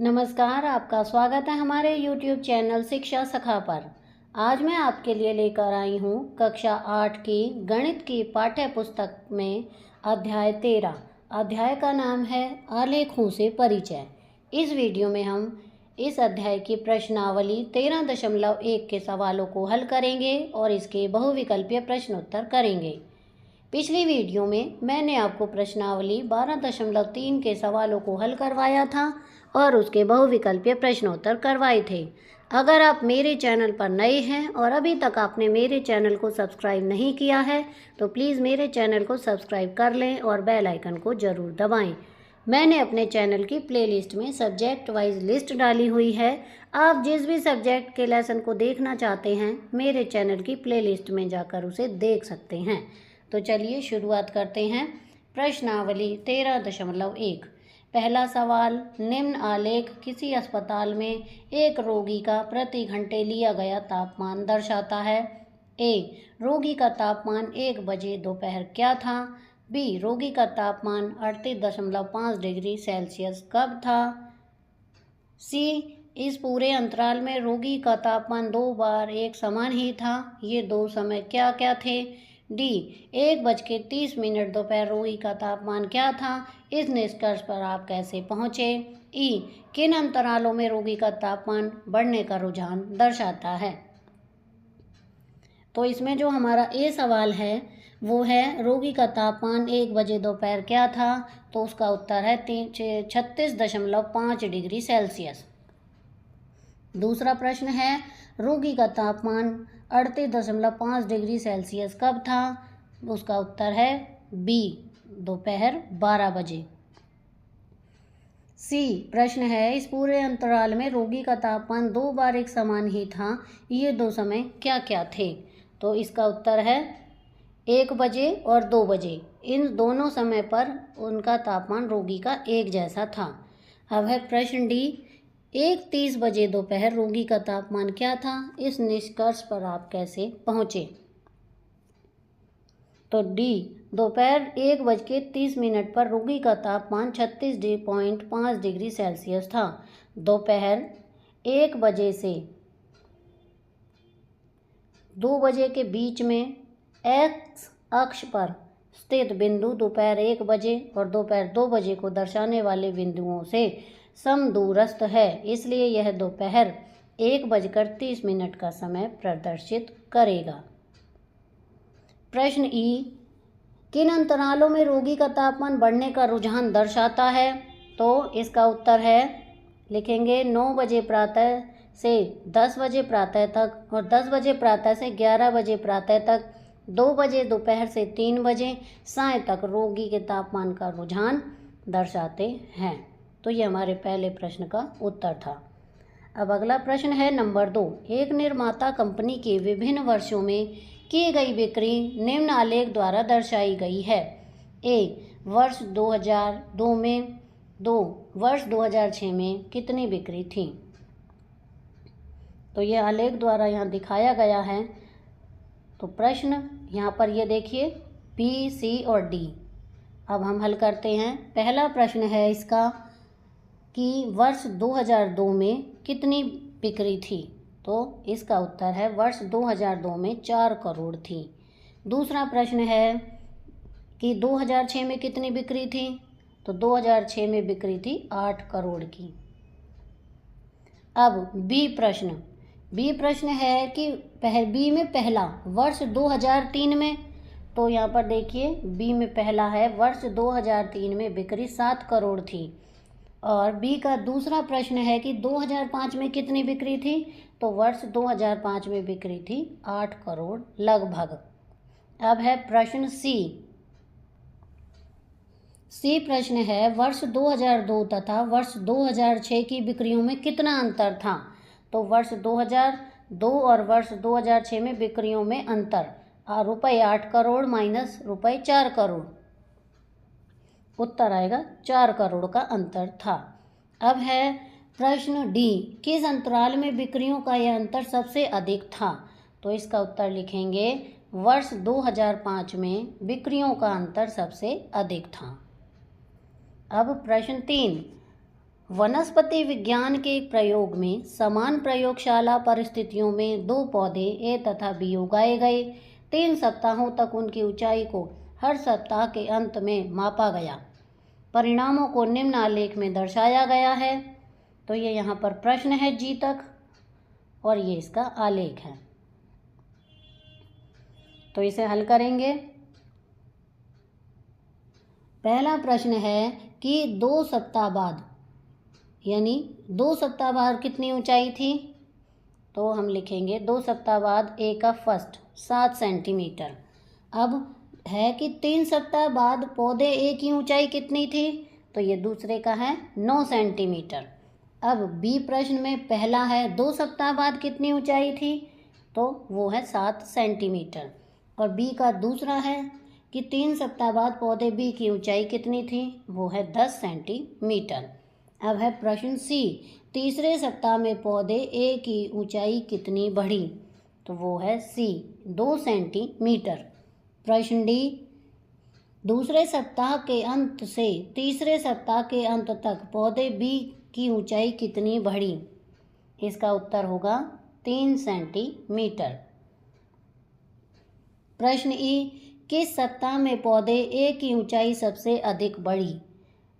नमस्कार, आपका स्वागत है हमारे YouTube चैनल शिक्षा सखा पर। आज मैं आपके लिए लेकर आई हूँ कक्षा 8 की गणित की पाठ्य पुस्तक में अध्याय 13। अध्याय का नाम है आलेखों से परिचय। इस वीडियो में हम इस अध्याय की प्रश्नावली 13.1 के सवालों को हल करेंगे और इसके बहुविकल्पीय प्रश्नोत्तर करेंगे। पिछली वीडियो में मैंने आपको प्रश्नावली 12.3 के सवालों को हल करवाया था और उसके बहुविकल्पीय प्रश्नोत्तर करवाए थे। अगर आप मेरे चैनल पर नए हैं और अभी तक आपने मेरे चैनल को सब्सक्राइब नहीं किया है तो प्लीज़ मेरे चैनल को सब्सक्राइब कर लें और बेल आइकन को ज़रूर दबाएं। मैंने अपने चैनल की प्लेलिस्ट में सब्जेक्ट वाइज लिस्ट डाली हुई है। आप जिस भी सब्जेक्ट के लेसन को देखना चाहते हैं मेरे चैनल की प्लेलिस्ट में जाकर उसे देख सकते हैं। तो चलिए शुरुआत करते हैं। प्रश्नावली 13.1। पहला सवाल, निम्न आलेख किसी अस्पताल में एक रोगी का प्रति घंटे लिया गया तापमान दर्शाता है। ए, रोगी का तापमान 1 बजे दोपहर क्या था। बी, रोगी का तापमान 38.5 डिग्री सेल्सियस कब था। सी, इस पूरे अंतराल में रोगी का तापमान 2 बार एक समान ही था। ये दो समय क्या क्या थे। डी, 1:30 दोपहर रोगी का तापमान क्या था। इस निष्कर्ष पर आप कैसे पहुँचे। ई, किन अंतरालों में रोगी का तापमान बढ़ने का रुझान दर्शाता है। तो इसमें जो हमारा ए सवाल है वो है रोगी का तापमान 1 बजे दोपहर क्या था। तो उसका उत्तर है 36.5 डिग्री सेल्सियस। दूसरा प्रश्न है रोगी का तापमान 38.5 डिग्री सेल्सियस कब था। उसका उत्तर है बी, दोपहर 12 बजे। सी, प्रश्न है इस पूरे अंतराल में रोगी का तापमान 2 बार एक समान ही था। ये दो समय क्या क्या थे। तो इसका उत्तर है 1 बजे और 2 बजे। इन दोनों समय पर उनका तापमान रोगी का एक जैसा था। अब है प्रश्न डी, 1:30 बजे दोपहर रोगी का तापमान क्या था। इस निष्कर्ष पर आप कैसे पहुँचे। तो डी, दोपहर 1:30 पर रोगी का तापमान 36.5 डिग्री सेल्सियस था। दोपहर 1 बजे से 2 बजे के बीच में एक्स अक्ष पर स्थित बिंदु दोपहर 1 बजे और दोपहर 2 बजे को दर्शाने वाले बिंदुओं से समदूरस्थ है, इसलिए यह दोपहर 1:30 का समय प्रदर्शित करेगा। प्रश्न ई, किन अंतरालों में रोगी का तापमान बढ़ने का रुझान दर्शाता है। तो इसका उत्तर है, लिखेंगे 9 बजे प्रातः से 10 बजे प्रातः तक और 10 बजे प्रातः से 11 बजे प्रातः तक, 2 बजे दोपहर से 3 बजे साय तक रोगी के तापमान का रुझान दर्शाते हैं। तो ये हमारे पहले प्रश्न का उत्तर था। अब अगला प्रश्न है नंबर 2। एक निर्माता कंपनी के विभिन्न वर्षों में की गई बिक्री निम्न आलेख द्वारा दर्शाई गई है। ए, वर्ष 2002 में 2, वर्ष 2006 में कितनी बिक्री थी। तो ये आलेख द्वारा यहाँ दिखाया गया है। तो प्रश्न यहाँ पर ये देखिए बी, सी और डी। अब हम हल करते हैं। पहला प्रश्न है इसका कि वर्ष 2002 में कितनी बिक्री थी। तो इसका उत्तर है वर्ष 2002 में 4 करोड़ थी। दूसरा प्रश्न है कि 2006 में कितनी बिक्री थी। तो 2006 में बिक्री थी 8 करोड़ की। अब बी प्रश्न है कि बी में पहला वर्ष 2003 में। तो यहाँ पर देखिए बी में पहला है वर्ष 2003 में बिक्री 7 करोड़ थी। और बी का दूसरा प्रश्न है कि 2005 में कितनी बिक्री थी। तो वर्ष 2005 में बिक्री थी 8 करोड़ लगभग। अब है प्रश्न सी प्रश्न है वर्ष 2002 तथा वर्ष 2006 की बिक्रियों में कितना अंतर था। तो वर्ष 2002 और वर्ष 2006 में बिक्रियों में अंतर रुपये 8 करोड़ माइनस रुपये 4 करोड़। उत्तर आएगा 4 करोड़ का अंतर था। अब है प्रश्न डी, किस अंतराल में बिक्रियों का यह अंतर सबसे अधिक था। तो इसका उत्तर लिखेंगे वर्ष 2005 में बिक्रियों का अंतर सबसे अधिक था। अब प्रश्न 3, वनस्पति विज्ञान के एक प्रयोग में समान प्रयोगशाला परिस्थितियों में 2 पौधे ए तथा बी उगाए गए। 3 सप्ताहों तक उनकी ऊंचाई को हर सप्ताह के अंत में मापा गया। परिणामों को निम्न आलेख में दर्शाया गया है। तो ये यहाँ पर प्रश्न है जी तक और ये इसका आलेख है। तो इसे हल करेंगे। पहला प्रश्न है कि 2 सप्ताह बाद, यानी 2 सप्ताह बाद कितनी ऊंचाई थी? तो हम लिखेंगे 2 सप्ताह बाद ए का फर्स्ट 7 सेंटीमीटर। अब है कि 3 सप्ताह बाद पौधे ए की ऊंचाई कितनी थी? तो ये दूसरे का है 9 सेंटीमीटर। अब बी प्रश्न में पहला है 2 सप्ताह बाद कितनी ऊंचाई थी? तो वो है 7 सेंटीमीटर। और बी का दूसरा है कि 3 सप्ताह बाद पौधे बी की ऊंचाई कितनी थी? वो है 10 सेंटीमीटर। अब है प्रश्न सी, तीसरे सप्ताह में पौधे ए की ऊंचाई कितनी बढ़ी? तो वो है सी 2 सेंटीमीटर। प्रश्न डी, दूसरे सप्ताह के अंत से तीसरे सप्ताह के अंत तक पौधे बी की ऊंचाई कितनी बढ़ी? इसका उत्तर होगा 3 सेंटीमीटर। प्रश्न ई, किस सप्ताह में पौधे ए की ऊंचाई सबसे अधिक बढ़ी?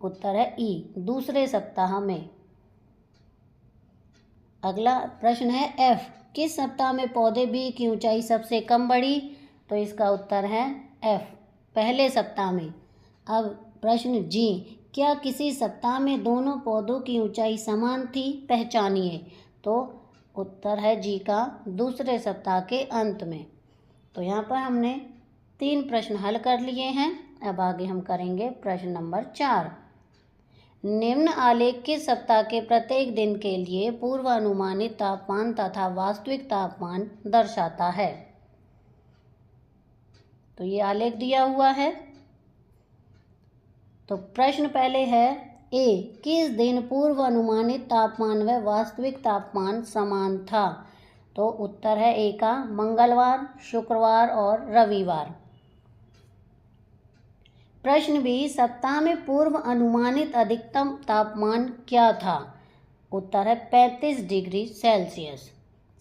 उत्तर है ई, दूसरे सप्ताह में। अगला प्रश्न है एफ, किस सप्ताह में पौधे बी की ऊंचाई सबसे कम बढ़ी? तो इसका उत्तर है एफ, पहले सप्ताह में। अब प्रश्न जी, क्या किसी सप्ताह में दोनों पौधों की ऊंचाई समान थी? पहचानिए। तो उत्तर है जी का दूसरे सप्ताह के अंत में। तो यहाँ पर हमने 3 प्रश्न हल कर लिए हैं। अब आगे हम करेंगे प्रश्न नंबर 4। निम्न आलेख किस सप्ताह के प्रत्येक दिन के लिए पूर्वानुमानित तापमान तथा वास्तविक तापमान दर्शाता है? तो ये आलेख दिया हुआ है। तो प्रश्न पहले है ए, किस दिन पूर्वानुमानित तापमान व वास्तविक तापमान समान था? तो उत्तर है ए का मंगलवार, शुक्रवार और रविवार। प्रश्न बी, सप्ताह में पूर्व अनुमानित अधिकतम तापमान क्या था? उत्तर है 35 डिग्री सेल्सियस।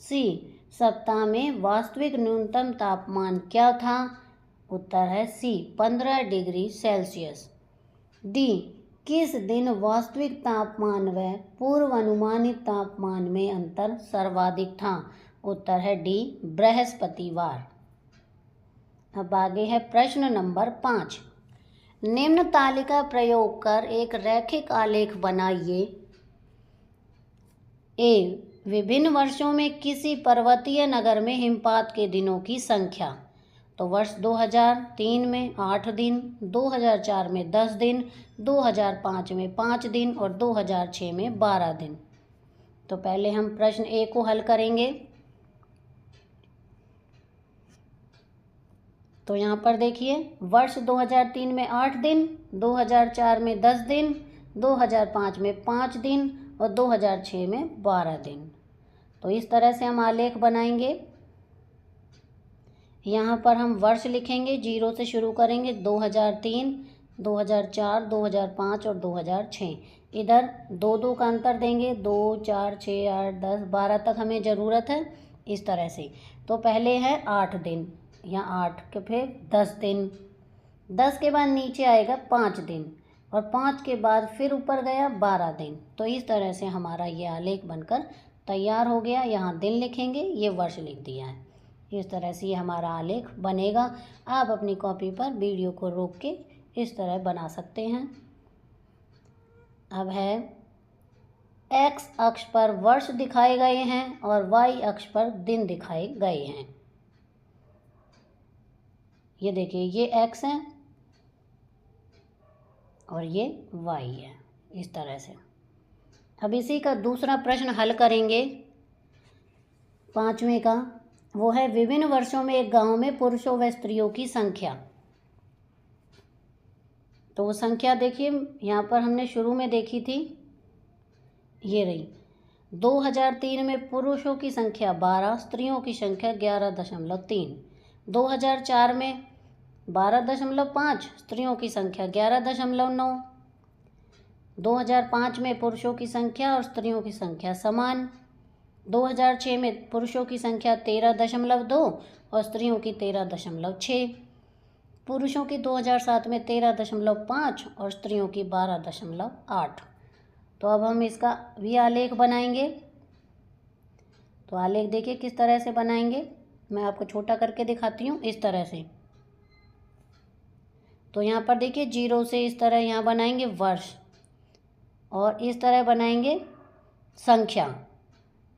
सी, सप्ताह में वास्तविक न्यूनतम तापमान क्या था? उत्तर है सी 15 डिग्री सेल्सियस। डी, किस दिन वास्तविक तापमान व पूर्व अनुमानित तापमान में अंतर सर्वाधिक था? उत्तर है डी, बृहस्पतिवार। अब आगे है प्रश्न नंबर 5। निम्न तालिका प्रयोग कर एक रैखिक आलेख बनाइए। ए, विभिन्न वर्षों में किसी पर्वतीय नगर में हिमपात के दिनों की संख्या। तो वर्ष 2003 में 8 दिन, 2004 में 10 दिन, 2005 में 5 दिन और 2006 में 12 दिन। तो पहले हम प्रश्न ए को हल करेंगे। तो यहाँ पर देखिए, वर्ष 2003 में 8 दिन, 2004 में 10 दिन, 2005 में 5 दिन और 2006 में 12 दिन। तो इस तरह से हम आलेख बनाएंगे। यहाँ पर हम वर्ष लिखेंगे, 0 से शुरू करेंगे, 2003, 2004, 2005 और 2006। इधर 2-2 का अंतर देंगे, 2, 4, 6, 8, 10, 12 तक हमें ज़रूरत है, इस तरह से। तो पहले है 8 दिन, यहाँ 8 के फिर 10 दिन, 10 के बाद नीचे आएगा 5 दिन और 5 के बाद फिर ऊपर गया 12 दिन। तो इस तरह से हमारा ये आलेख बनकर तैयार हो गया। यहाँ दिन लिखेंगे, ये वर्ष लिख दिया है। इस तरह से ये हमारा आलेख बनेगा। आप अपनी कॉपी पर वीडियो को रोक के इस तरह बना सकते हैं। अब है एक्स अक्ष पर वर्ष दिखाए गए हैं और वाई अक्ष पर दिन दिखाए गए हैं। ये देखिए, ये एक्स है और ये वाई है, इस तरह से। अब इसी का दूसरा प्रश्न हल करेंगे, 5वें का। वो है विभिन्न वर्षों में एक गांव में पुरुषों व स्त्रियों की संख्या। तो वो संख्या देखिए, यहाँ पर हमने शुरू में देखी थी, ये रही। 2003 में पुरुषों की संख्या 12, स्त्रियों की संख्या 11.3। 2004 में 12.5, स्त्रियों की संख्या 11.9। 2005 में पुरुषों की संख्या और स्त्रियों की संख्या समान। 2006 में पुरुषों की संख्या 13.2 और स्त्रियों की 13.6। पुरुषों की 2007 में 13.5 और स्त्रियों की 12.8। तो अब हम इसका भी आलेख बनाएंगे। तो आलेख देखिए किस तरह से बनाएंगे, मैं आपको छोटा करके दिखाती हूँ इस तरह से। तो यहाँ पर देखिए 0 से इस तरह यहाँ बनाएंगे वर्ष, और इस तरह बनाएंगे संख्या,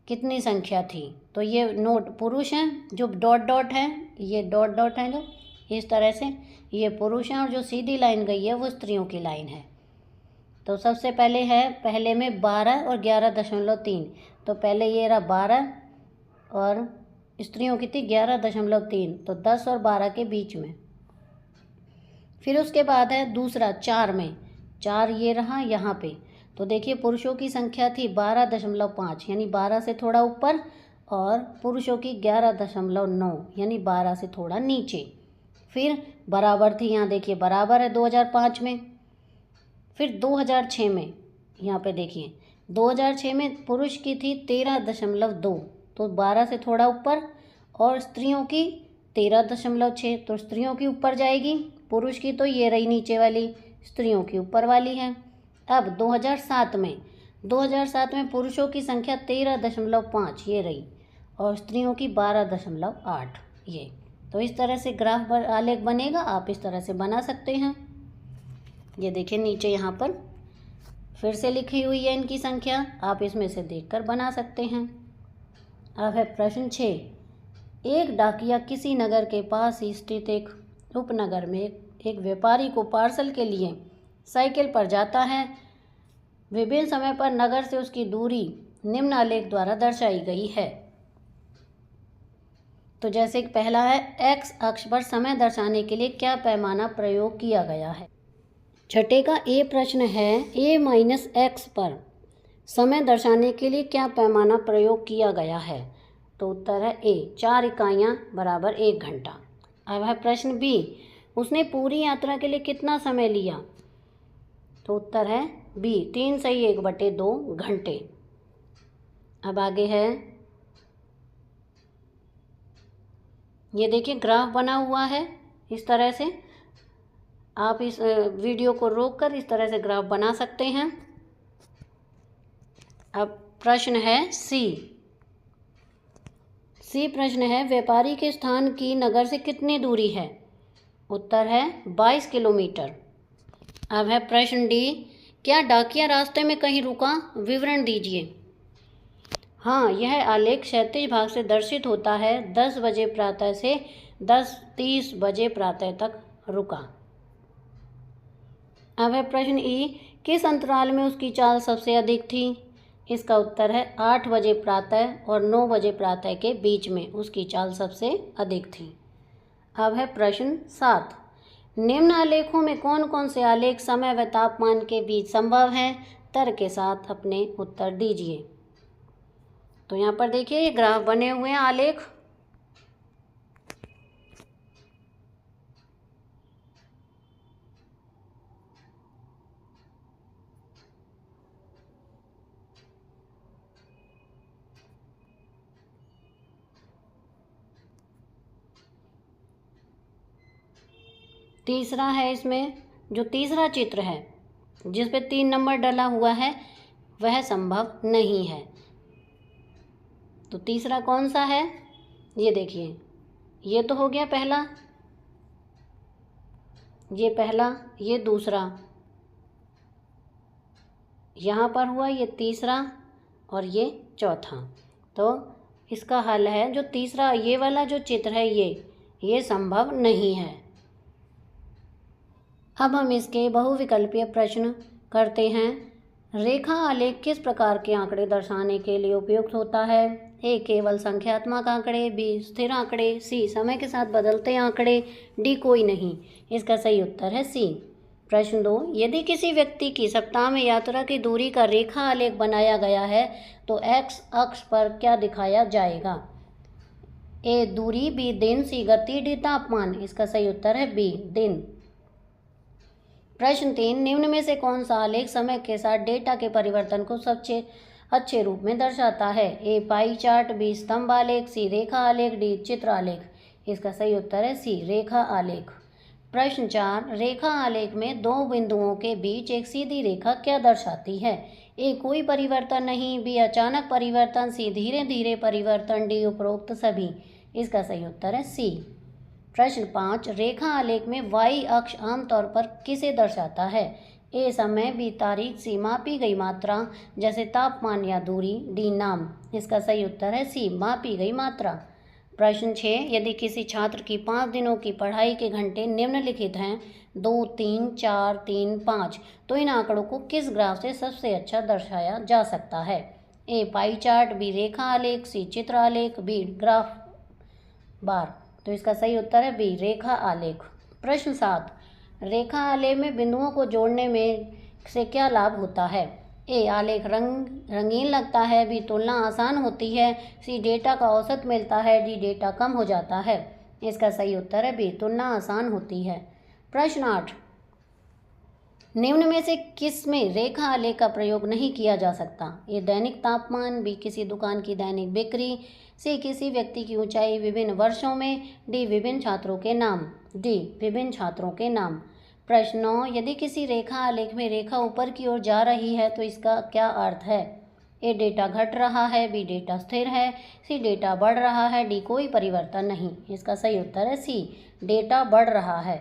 कितनी संख्या थी। तो ये नोट पुरुष हैं, जो डॉट डॉट हैं, ये डॉट डॉट हैं जो इस तरह से, ये पुरुष हैं, और जो सीधी लाइन गई है वो स्त्रियों की लाइन है। तो सबसे पहले है, पहले में 12 और 11.3। तो पहले ये रहा 12 और स्त्रियों की थी 11.3, तो 10 और 12 के बीच में। फिर उसके बाद है दूसरा 4 में, 4 ये रहा यहाँ पे। तो देखिए पुरुषों की संख्या थी 12.5 यानी 12 से थोड़ा ऊपर, और पुरुषों की 11.9 यानी 12 से थोड़ा नीचे। फिर बराबर थी, यहाँ देखिए बराबर है 2005 में। फिर 2006 में यहाँ पे देखिए 2006 में पुरुष की थी 13.2, तो 12 से थोड़ा ऊपर, और स्त्रियों की 13.6, तो स्त्रियों की ऊपर जाएगी। पुरुष की तो ये रही नीचे वाली, स्त्रियों की ऊपर वाली है। अब 2007 में पुरुषों की संख्या 13.5 ये रही, और स्त्रियों की 12.8 ये। तो इस तरह से ग्राफ आलेख बनेगा, आप इस तरह से बना सकते हैं। ये देखिए नीचे यहाँ पर फिर से लिखी हुई है इनकी संख्या, आप इसमें से देखकर बना सकते हैं। अब है प्रश्न 6। एक डाकिया किसी नगर के पास ही स्थित एक उपनगर में एक व्यापारी को पार्सल के लिए साइकिल पर जाता है। विभिन्न समय पर नगर से उसकी दूरी निम्न आलेख द्वारा दर्शाई गई है। तो जैसे कि पहला है, एक्स अक्ष पर समय दर्शाने के लिए क्या पैमाना प्रयोग किया गया है। छठे का ए प्रश्न है, ए माइनस एक्स पर समय दर्शाने के लिए क्या पैमाना प्रयोग किया गया है। तो उत्तर है ए, 4 इकाइयाँ बराबर 1 घंटा। अब है प्रश्न बी, उसने पूरी यात्रा के लिए कितना समय लिया। तो उत्तर है बी, 3 सही 1/2 घंटे। अब आगे है, ये देखिए ग्राफ बना हुआ है इस तरह से, आप इस वीडियो को रोककर इस तरह से ग्राफ बना सकते हैं। अब प्रश्न है सी प्रश्न है, व्यापारी के स्थान की नगर से कितनी दूरी है। उत्तर है 22 किलोमीटर। अब है प्रश्न डी, क्या डाकिया रास्ते में कहीं रुका, विवरण दीजिए। हाँ, यह आलेख क्षैतिज भाग से दर्शित होता है। 10 बजे प्रातः से 10:30 बजे प्रातः तक रुका। अब है प्रश्न ई, किस अंतराल में उसकी चाल सबसे अधिक थी। इसका उत्तर है 8 बजे प्रातः और 9 बजे प्रातः के बीच में उसकी चाल सबसे अधिक थी। अब है प्रश्न 7, निम्न आलेखों में कौन कौन से आलेख समय व तापमान के बीच संभव हैं, तर्क के साथ अपने उत्तर दीजिए। तो यहाँ पर देखिए ये ग्राफ बने हुए हैं आलेख। तीसरा है, इसमें जो तीसरा चित्र है जिस पे 3 नंबर डला हुआ है वह संभव नहीं है। तो तीसरा कौन सा है, ये देखिए, ये तो हो गया पहला, ये पहला, ये दूसरा, यहाँ पर हुआ ये तीसरा, और ये चौथा। तो इसका हल है जो तीसरा ये वाला जो चित्र है ये संभव नहीं है। अब हम इसके बहुविकल्पीय प्रश्न करते हैं। रेखा आलेख किस प्रकार के आंकड़े दर्शाने के लिए उपयुक्त होता है। ए, केवल संख्यात्मक आंकड़े, बी, स्थिर आंकड़े, सी, समय के साथ बदलते आंकड़े, डी, कोई नहीं। इसका सही उत्तर है सी। प्रश्न 2, यदि किसी व्यक्ति की सप्ताह में यात्रा की दूरी का रेखा आलेख बनाया गया है तो एक्स अक्ष पर क्या दिखाया जाएगा। ए, दूरी, बी, दिन, सी, गति, डी, तापमान। इसका सही उत्तर है बी, दिन। प्रश्न 3, निम्न में से कौन सा आलेख समय के साथ डेटा के परिवर्तन को सबसे अच्छे रूप में दर्शाता है? ए पाई चार्ट, बी स्तंभ आलेख, सी रेखा आलेख, डी चित्र आलेख। इसका सही उत्तर है सी रेखा आलेख। प्रश्न 4, रेखा आलेख में दो बिंदुओं के बीच एक सीधी रेखा क्या दर्शाती है? ए कोई परिवर्तन नहीं, बी अचानक परिवर्तन, सी धीरे धीरे परिवर्तन, डी उपरोक्त सभी। इसका सही उत्तर है सी। प्रश्न 5, रेखा आलेख में वाई अक्ष आमतौर पर किसे दर्शाता है? ए समय, बी तारीख, सी मापी गई मात्रा जैसे तापमान या दूरी, डी नाम। इसका सही उत्तर है सी मापी गई मात्रा। प्रश्न 6, यदि किसी छात्र की 5 दिनों की पढ़ाई के घंटे निम्नलिखित हैं 2, 3, 4, 3, 5, तो इन आंकड़ों को किस ग्राफ से सबसे अच्छा दर्शाया जा सकता है? ए पाई चार्ट, बी रेखा आलेख, सी चित्र आलेख, बी ग्राफ बार। तो इसका सही उत्तर है बी रेखा आलेख। प्रश्न 7, रेखा आलेख में बिंदुओं को जोड़ने में से क्या लाभ होता है? ए आलेख रंगीन लगता है, बी तुलना आसान होती है, सी डेटा का औसत मिलता है, डी डेटा कम हो जाता है। इसका सही उत्तर है बी तुलना आसान होती है। प्रश्न 8, निम्न में से किस में रेखा आलेख का प्रयोग नहीं किया जा सकता? ए दैनिक तापमान, बी किसी दुकान की दैनिक बिक्री, सी किसी व्यक्ति की ऊंचाई विभिन्न वर्षों में, डी विभिन्न छात्रों के नाम, डी विभिन्न छात्रों के नाम। प्रश्न 9, यदि किसी रेखा आलेख में रेखा ऊपर की ओर जा रही है तो इसका क्या अर्थ है? ए डेटा घट रहा है, बी डेटा स्थिर है, सी डेटा बढ़ रहा है, डी कोई परिवर्तन नहीं। इसका सही उत्तर है सी डेटा बढ़ रहा है।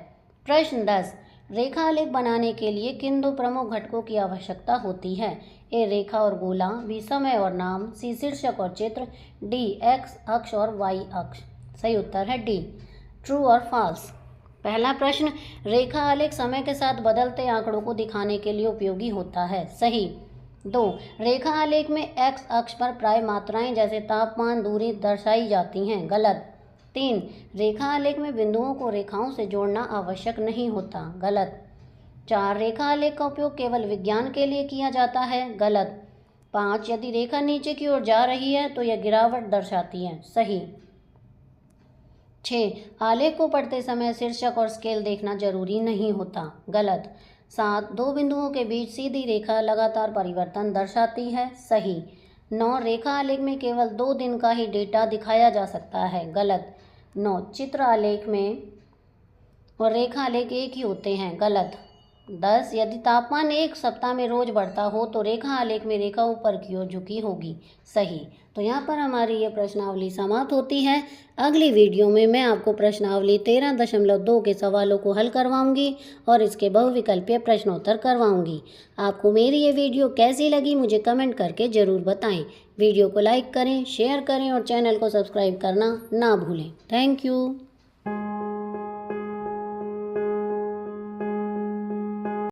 प्रश्न 10, रेखा आलेख बनाने के लिए किन दो प्रमुख घटकों की आवश्यकता होती है? ए रेखा और गोला, बी समय और नाम, सी शीर्षक और चित्र, डी एक्स अक्ष और वाई अक्ष। सही उत्तर है डी ट्रू और फॉल्स। पहला प्रश्न, रेखा आलेख समय के साथ बदलते आंकड़ों को दिखाने के लिए उपयोगी होता है। सही। 2, रेखा आलेख में एक्स अक्ष पर प्राय मात्राएं जैसे तापमान, दूरी दर्शाई जाती हैं। गलत। 3, रेखा आलेख में बिंदुओं को रेखाओं से जोड़ना आवश्यक नहीं होता। गलत। 4, रेखा आलेख का उपयोग केवल विज्ञान के लिए किया जाता है। गलत। 5, यदि रेखा नीचे की ओर जा रही है तो यह गिरावट दर्शाती है। सही। 6, आलेख को पढ़ते समय शीर्षक और स्केल देखना जरूरी नहीं होता। गलत। 7, दो बिंदुओं के बीच सीधी रेखा लगातार परिवर्तन दर्शाती है। सही। 9, रेखा आलेख में केवल 2 दिन का ही डेटा दिखाया जा सकता है। गलत। 9, चित्र आलेख में और रेखा आलेख एक ही होते हैं। गलत। 10, यदि तापमान एक सप्ताह में रोज बढ़ता हो तो रेखा आलेख में रेखा ऊपर की ओर झुकी होगी। सही। तो यहाँ पर हमारी ये प्रश्नावली समाप्त होती है। अगली वीडियो में मैं आपको प्रश्नावली 13.2 के सवालों को हल करवाऊंगी और इसके बहुविकल्पीय प्रश्नोत्तर करवाऊंगी। आपको मेरी ये वीडियो कैसी लगी मुझे कमेंट करके ज़रूर बताएं। वीडियो को लाइक करें, शेयर करें और चैनल को सब्सक्राइब करना ना भूलें। Thank you.